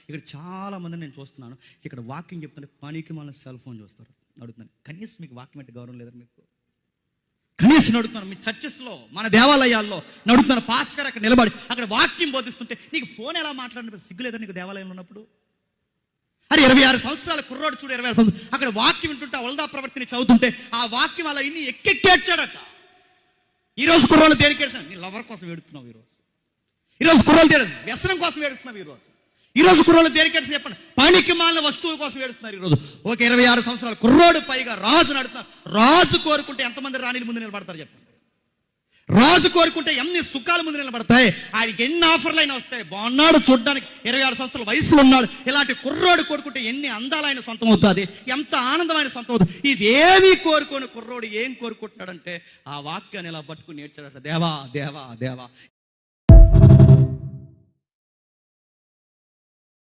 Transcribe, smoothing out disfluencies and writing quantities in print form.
ఇక్కడ చాలా మందిని నేను చూస్తున్నాను, ఇక్కడ వాక్యం చెప్తుంటే పనికి మన సెల్ ఫోన్ చూస్తారు. అడుగుతున్నాను, కనీసం మీకు వాక్యం అంటే గౌరవం లేదా? మీకు కనీసం అడుగుతున్నాను, మీ చర్చెస్లో మన దేవాలయాల్లో నడుపుతున్నాను, పాస్టర్ గారు అక్కడ నిలబడి అక్కడ వాక్యం బోధిస్తుంటే నీకు ఫోన్ ఎలా మాట్లాడిన సిగ్గు లేదా నీకు దేవాలయంలో ఉన్నప్పుడు? అరే 26 సంవత్సరాల కుర్రోడు చూడు, 26 సంవత్సరాలు అక్కడ వాక్యం వింటుంటే వల్దా ప్రవర్తిని చదువుతుంటే ఆ వాక్యం అలా ఇన్ని ఎక్కెక్కేడ్చాడట. ఈరోజు కుర్రోళ్ళు దేనికి ఏడుస్తున్నావు? నీ లవర్ కోసం ఏడుతున్నావు. ఈరోజు కుర్రోళ్ళు వ్యసనం కోసం ఏడుస్తున్నావు. ఈరోజు కుర్రోళ్ళు దేనికి ఏడుస్తున్నా చెప్పండి? పనికి మాలిన వస్తువు కోసం ఏడుస్తున్నారు. ఈరోజు ఒక 26 సంవత్సరాల కుర్రోడు పైగా రాజు నడుతున్నారు. రాజు కోరుకుంటే ఎంతమంది రాణిల ముందు నిలబడతారు చెప్పండి? రాజు కోరుకుంటే ఎన్ని సుఖాల ముందు నిలబడతాయి? ఆయనకి ఎన్ని ఆఫర్లు అయినా వస్తాయి. బాగున్నాడు చూడడానికి, 26 సంవత్సరాల వయసులో ఉన్నాడు. ఇలాంటి కుర్రోడు కోరుకుంటే ఎన్ని అందాలు ఆయన సొంతం అవుతుంది, ఎంత ఆనందమైన సొంతం అవుతుంది. ఇదేమీ కోరుకోని కుర్రోడు ఏం కోరుకుంటున్నాడంటే ఆ వాక్యాన్ని ఇలా పట్టుకుని ఏడ్చాడట, దేవా దేవా దేవా